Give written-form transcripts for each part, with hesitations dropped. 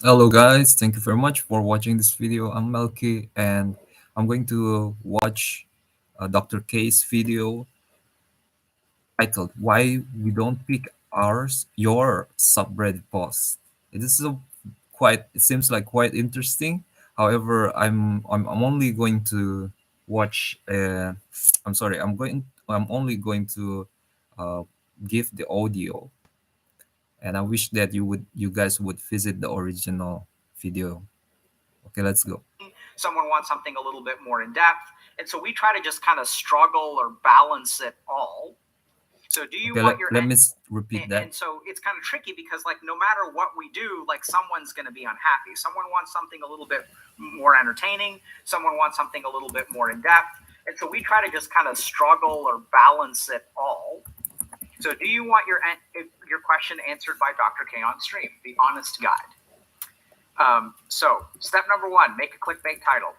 Hello guys, thank you very much for watching this video. I'm Melky and I'm going to watch Dr. K's video titled Why We Don't Pick Your Subreddit Post. It is it seems like quite interesting. However, I'm only going to watch I'm only going to uh, give the audio, and I wish that you guys would visit the original video. Okay, let's go. Someone wants something a little bit more in depth. And so we try to just kind of struggle or balance it all. So do you Okay, want your repeat that. and so it's kind of tricky because like no matter what we do, like someone's going to be unhappy. Someone wants something a little bit more entertaining, someone wants something a little bit more in depth. And so we try to just kind of struggle or balance it all. So do you want your question answered by Dr. K on stream, the honest guide? So step number one, make a clickbait title.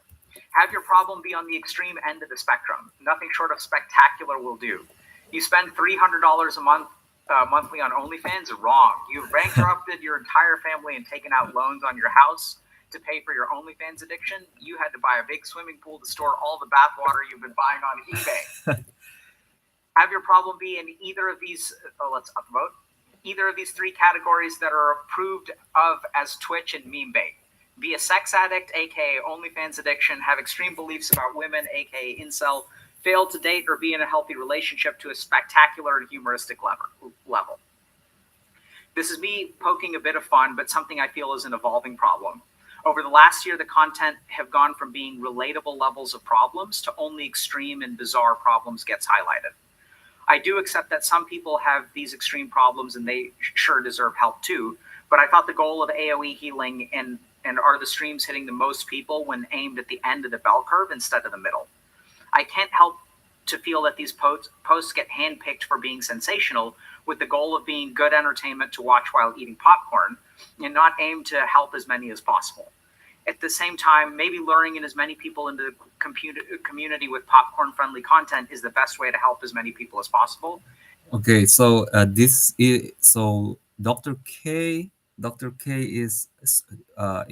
Have your problem be on the extreme end of the spectrum. Nothing short of spectacular will do. You spend $300 a month monthly on OnlyFans? Wrong. You've bankrupted your entire family and taken out loans on your house to pay for your OnlyFans addiction. You had to buy a big swimming pool to store all the bathwater you've been buying on eBay. Have your problem be in either of these, let's upvote, either of these three categories that are approved of as Twitch and meme bait. Be a sex addict, aka OnlyFans addiction, have extreme beliefs about women, aka incel, fail to date or be in a healthy relationship to a spectacular and humoristic level. This is me poking a bit of fun, but something I feel is an evolving problem. Over the last year, the content have gone from being relatable levels of problems to only extreme and bizarre problems gets highlighted. I do accept that some people have these extreme problems and they sure deserve help too, but I thought the goal of AoE healing and are the streams hitting the most people when aimed at the end of the bell curve instead of the middle. I can't help to feel that these posts get handpicked for being sensational with the goal of being good entertainment to watch while eating popcorn and not aim to help as many as possible. At the same time, maybe luring in as many people into the community with popcorn-friendly content is the best way to help as many people as possible. Okay, so Dr. K is a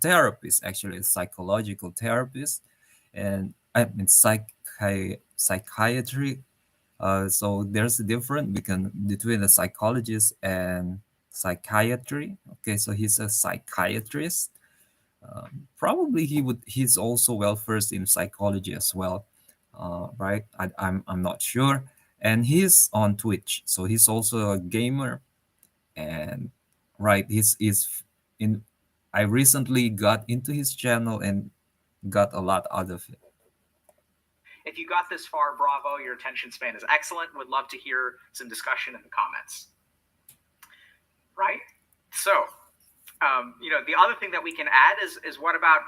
therapist, actually a psychological therapist, and I mean psychiatry. So there's a difference between a psychologist and psychiatry. Okay, so he's a psychiatrist. Probably he's also well versed in psychology as well, right? I'm not sure. And he's on Twitch, so he's also a gamer. And right, he's in. I recently got into his channel and got a lot out of it. If you got this far, bravo, your attention span is excellent. Would love to hear some discussion in the comments. Right? So, the other thing that we can add is what about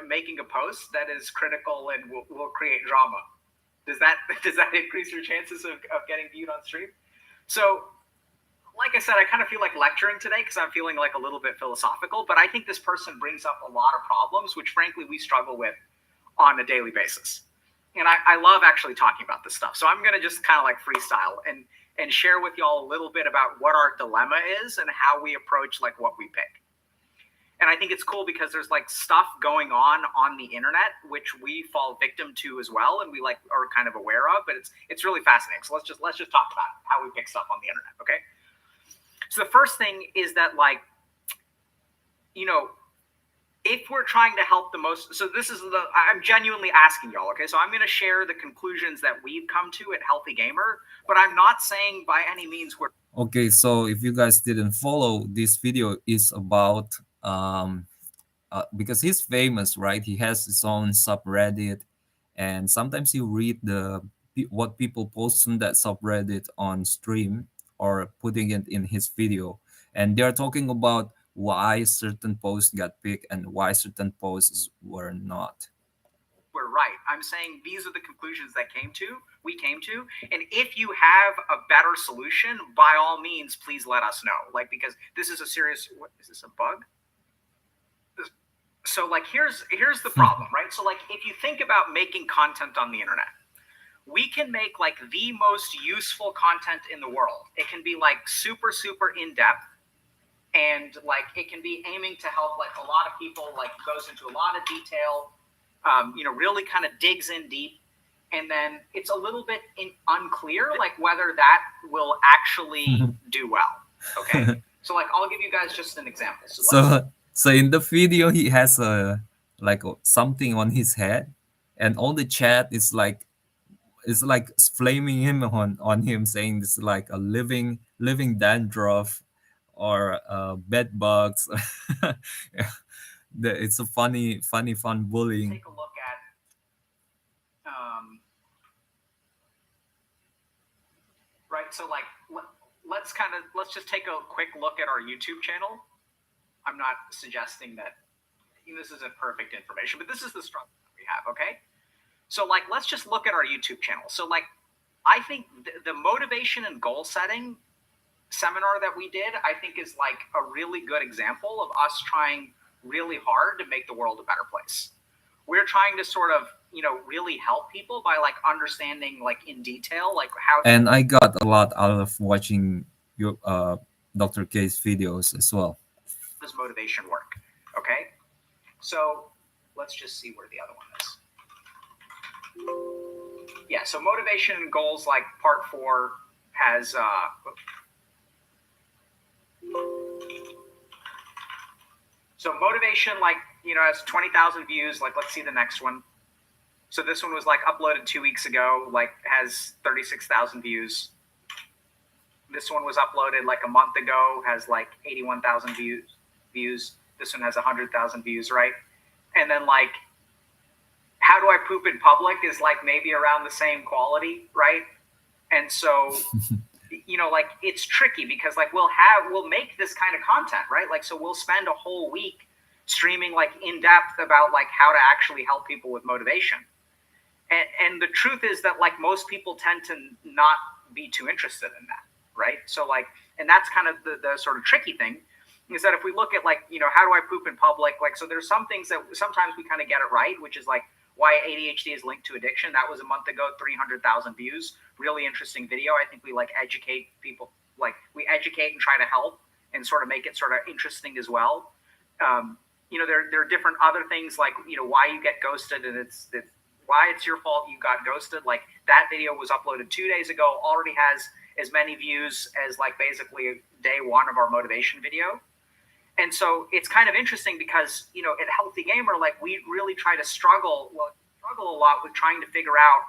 making a post that is critical and will create drama? Does that increase your chances of getting viewed on stream? So, like I said, I kind of feel like lecturing today because I'm feeling like a little bit philosophical, but I think this person brings up a lot of problems, which frankly we struggle with on a daily basis. And I love actually talking about this stuff. So I'm going to just kind of like freestyle and share with y'all a little bit about what our dilemma is and how we approach like what we pick. And I think it's cool because there's like stuff going on the internet which we fall victim to as well, and we like are kind of aware of. But it's really fascinating. So let's just talk about how we pick stuff on the internet. Okay. So the first thing is that like, if we're trying to help the most, so this is I'm genuinely asking y'all, okay? So I'm going to share the conclusions that we've come to at Healthy Gamer, but I'm not saying by any means we're. Okay, so if you guys didn't follow, this video is about because he's famous, right? He has his own subreddit, and sometimes you read what people post on that subreddit on stream or putting it in his video, and they're talking about why certain posts got picked and why certain posts were not. We're right. I'm saying these are the conclusions that we came to. And if you have a better solution, by all means, please let us know. Like, because this is a serious, what, is this a bug? So like, here's the problem, right? So like, if you think about making content on the internet, we can make like the most useful content in the world. It can be like super, super in depth and like it can be aiming to help like a lot of people, like goes into a lot of detail, really kind of digs in deep, and then it's a little bit unclear like whether that will actually do well. Okay, so like I'll give you guys just an example. So let's So in the video he has a something on his head, and all the chat is like flaming him on him, saying this is like a living dandruff or bed bugs. Yeah, it's a fun bullying. take a look at right. So like let's just take a quick look at our YouTube channel. I'm not suggesting that this isn't perfect information, but this is the structure that we have. Okay, so like let's just look at our YouTube channel. So like I think the motivation and goal setting seminar that we did, I think is like a really good example of us trying really hard to make the world a better place. We're trying to sort of, really help people by like understanding like in detail, like how. And I got a lot out of watching your Dr. K's videos as well. Does motivation work? Okay. So let's just see where the other one is. Yeah. So motivation and goals, like part 4 has, so motivation, like, has 20,000 views. Like, let's see the next one. So this one was like uploaded 2 weeks ago, like has 36,000 views. This one was uploaded like a month ago, has like 81,000 views. This one has 100,000 views, right? And then like, how do I poop in public is like maybe around the same quality, right? And so, like it's tricky because like we'll make this kind of content, right? Like, so we'll spend a whole week streaming like in depth about like how to actually help people with motivation. And the truth is that like most people tend to not be too interested in that, right? So like, and that's kind of the sort of tricky thing is that if we look at like, how do I poop in public? Like, so there's some things that sometimes we kind of get it right, which is like why ADHD is linked to addiction. That was a month ago, 300,000 views. Really interesting video. I think we like educate people, like we educate and try to help and sort of make it sort of interesting as well. There are different other things like, why you get ghosted and it's why it's your fault you got ghosted. Like that video was uploaded 2 days ago, already has as many views as like basically day one of our motivation video. And so it's kind of interesting because, at Healthy Gamer, like we really try to struggle a lot with trying to figure out,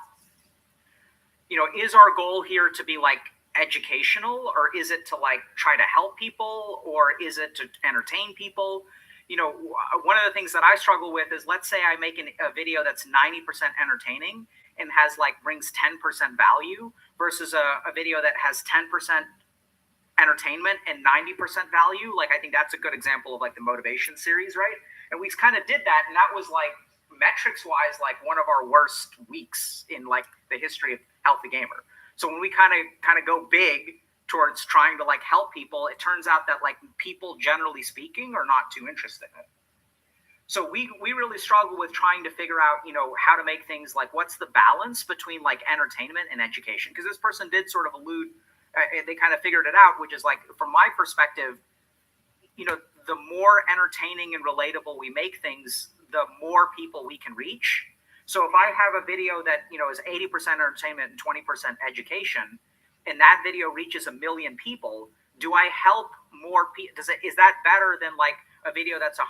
is our goal here to be like educational, or is it to like try to help people, or is it to entertain people? One of the things that I struggle with is, let's say I make a video that's 90% entertaining and has like brings 10% value versus a video that has 10% entertainment and 90% value. Like, I think that's a good example of like the motivation series, right? And we kind of did that, and that was like metrics wise, like one of our worst weeks in like the history of Healthy Gamer. So when we kind of go big towards trying to like help people, it turns out that like people generally speaking are not too interested in it. So we really struggle with trying to figure out, how to make things like, what's the balance between like entertainment and education? Because this person did sort of allude, they kind of figured it out, which is like, from my perspective, the more entertaining and relatable we make things, the more people we can reach. So if I have a video that, is 80% entertainment and 20% education, and that video reaches 1 million people, do I help more people? Is that better than like a video that's 100%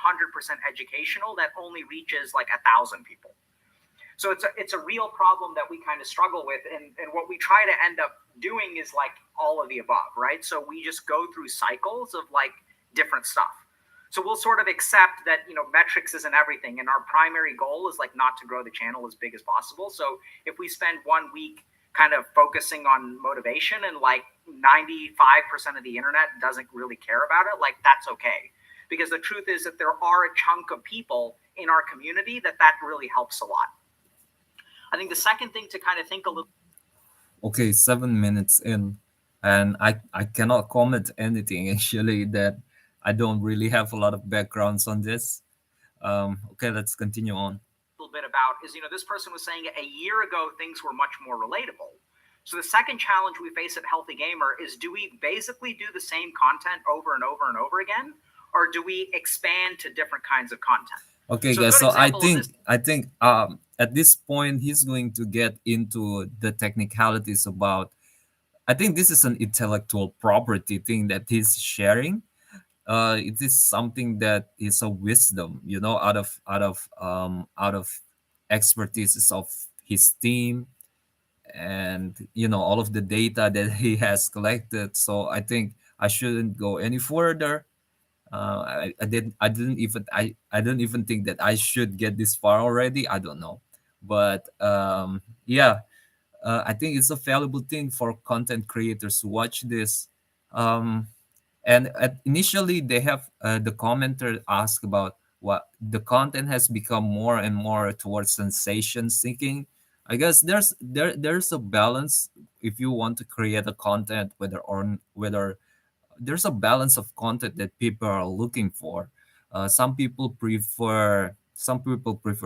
educational that only reaches like 1,000 people? So it's a real problem that we kind of struggle with. And what we try to end up doing is like all of the above, right? So we just go through cycles of like different stuff. So we'll sort of accept that, metrics isn't everything. And our primary goal is like not to grow the channel as big as possible. So if we spend 1 week kind of focusing on motivation and like 95% of the internet doesn't really care about it, like that's okay. Because the truth is that there are a chunk of people in our community that really helps a lot. I think the second thing to kind of think a little. Okay, 7 minutes in, and I cannot comment anything actually, that I don't really have a lot of backgrounds on this. Okay, let's continue on. Little bit about is, this person was saying a year ago things were much more relatable. So the second challenge we face at Healthy Gamer is, do we basically do the same content over and over and over again, or do we expand to different kinds of content? Okay, So a guys. good So I example of think this. I think at this point he's going to get into the technicalities about. I think this is an intellectual property thing that he's sharing. It is something that is a wisdom, out of expertise of his team, and all of the data that he has collected. So I think I shouldn't go any further. I didn't even think that I should get this far already. I don't know, but yeah, I think it's a valuable thing for content creators to watch this. Um, and initially, they have the commenter ask about what the content has become more and more towards sensation seeking. I guess there's a balance if you want to create a content, whether there's a balance of content that people are looking for. Some people prefer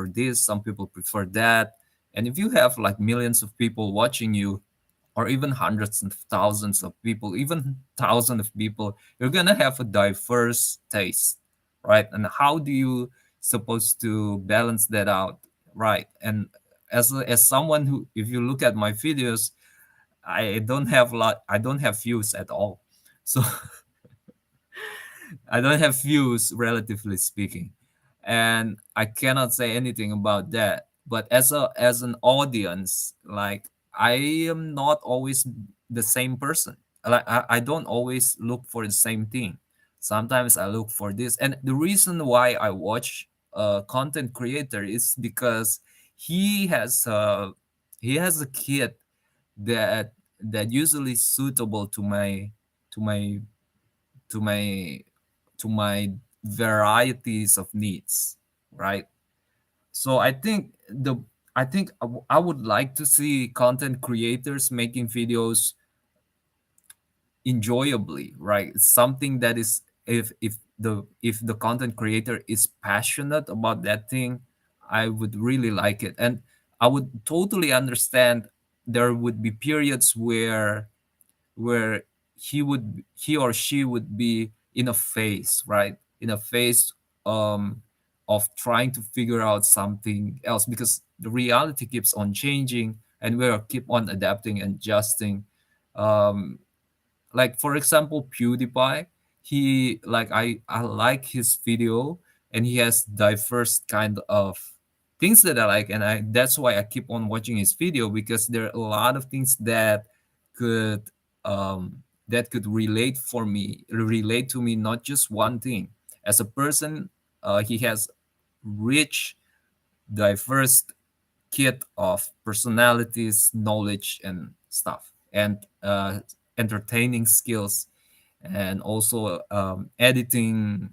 this, some people prefer that, and if you have like millions of people watching you, or even hundreds of thousands of people, even thousands of people, you're gonna have a diverse taste, right? And how do you supposed to balance that out, right? And as someone who, if you look at my videos, I don't have views at all, so I don't have views, relatively speaking, and I cannot say anything about that. But as an audience, like, I am not always the same person. Like, I don't always look for the same thing. Sometimes I look for this, and the reason why I watch a content creator is because he has a kit that usually suitable to my to my to my varieties of needs, right? So I think I would like to see content creators making videos enjoyably, right? Something that is, if the content creator is passionate about that thing, I would really like it. And I would totally understand there would be periods where he or she would be in a phase, right? In a phase um of trying to figure out something else, because the reality keeps on changing and we are keep on adapting and adjusting. um like, for example, PewDiePie, he like I like his video, and he has diverse kind of things that I like, and I that's why I keep on watching his video, because there are a lot of things could that could relate to me, not just one thing. As a person, he has rich, diverse kit of personalities, knowledge, and stuff, and entertaining skills, and also editing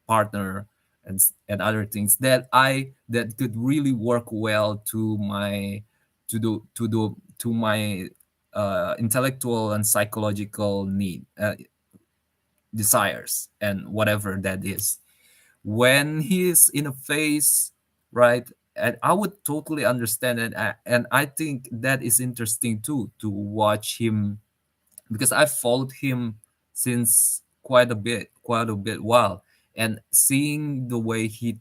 partner, and other things that could really work well to my to my intellectual and psychological desires, and whatever that is. When he's in a phase, right? And I would totally understand it, and I think that is interesting too, to watch him, because I followed him since quite a bit while, and seeing the way he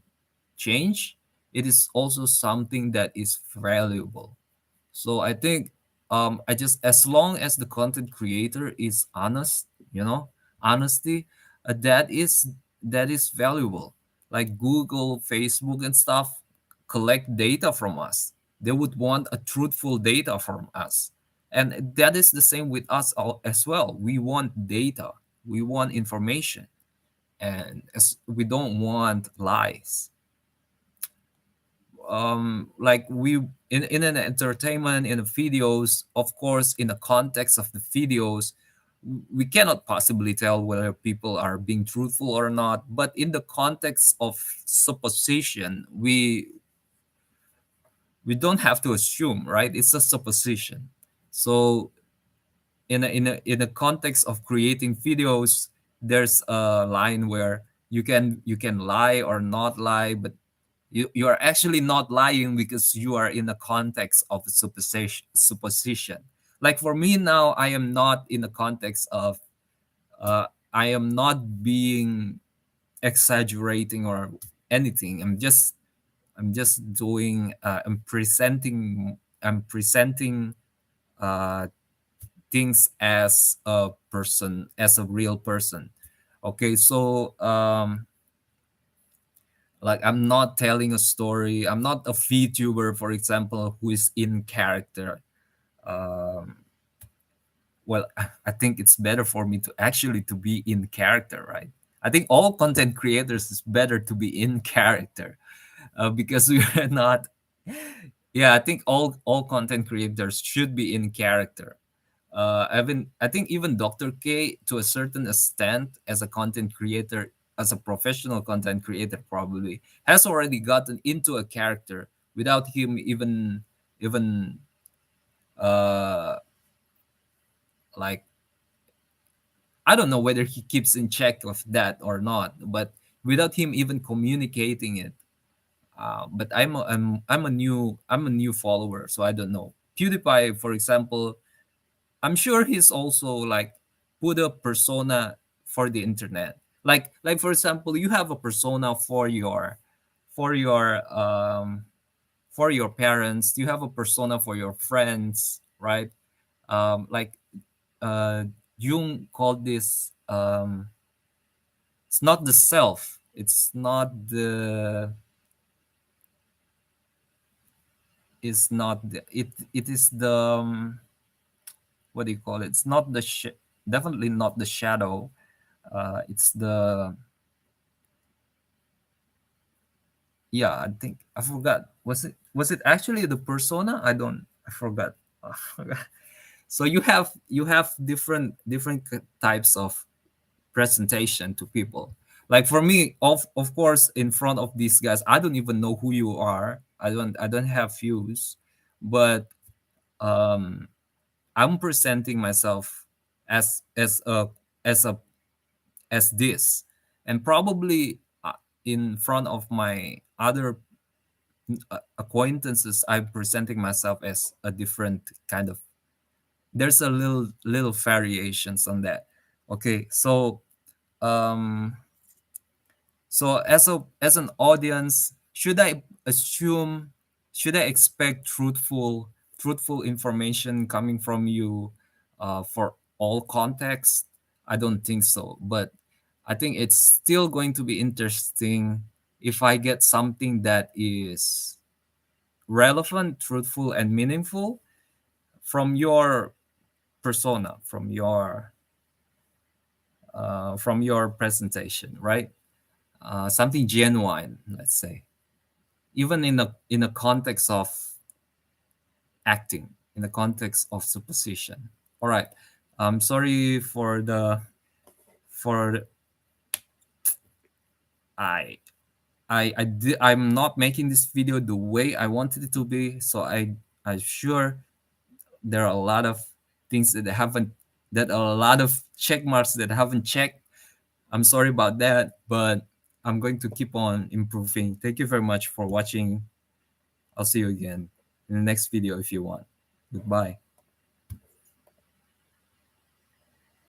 changed, it is also something that is valuable. So I think, I just, as long as the content creator is honest, honesty, that is valuable. Like Google, Facebook, and stuff collect data from us. They would want a truthful data from us, and that is the same with us all as well. We want data, we want information, and as we don't want lies. Like, we in an entertainment, in the videos, of course, in the context of the videos, we cannot possibly tell whether people are being truthful or not, but in the context of supposition, we don't have to assume, right? It's a supposition. So in a context of creating videos, there's a line where you can lie or not lie, but You are actually not lying because you are in the context of supposition. Like for me now, I am not in the context of I am not being exaggerating or anything. I'm just doing I'm presenting uh, things as a person, as a real person. Okay, so like I'm not telling a story. I'm not a VTuber, for example, who is in character. Um, well, I think it's better for me to actually to be in character, right? I think all content creators is better to be in character because we are not. Yeah, I think all content creators should be in character. I think even Dr. K, to a certain extent, as a content creator, as a professional content creator, probably has already gotten into a character without him even uh like I don't know whether he keeps in check of that or not, but without him even communicating it. But I'm a new follower, so I don't know. PewDiePie, for example, I'm sure he's also like put a persona for the internet. Like for example, you have a persona for your um for your parents. You have a persona for your friends, right? Like uh Jung called this it's not the self. It is the what do you call it? It's not the definitely not the shadow. It's the yeah. I think I forgot. Was it actually the persona? I forgot. So you have different types of presentation to people. Like for me, of course, in front of these guys, I don't even know who you are. I don't have views, but um I'm presenting myself as as a as this, and probably in front of my other acquaintances, I'm presenting myself as a different kind of. There's a little variations on that. Okay, um, so as an audience, assume should I expect truthful information coming from you for all context? I don't think so, but I think it's still going to be interesting if I get something that is relevant, truthful, and meaningful from your persona, from your presentation, right? Something genuine, let's say, even in a context of acting, in the context of supposition. All right. I'm sorry for I I'm not making this video the way I wanted it to be. So I'm sure there are a lot of things that are a lot of check marks that I haven't checked. I'm sorry about that, but I'm going to keep on improving. Thank you very much for watching. I'll see you again in the next video if you want. Goodbye.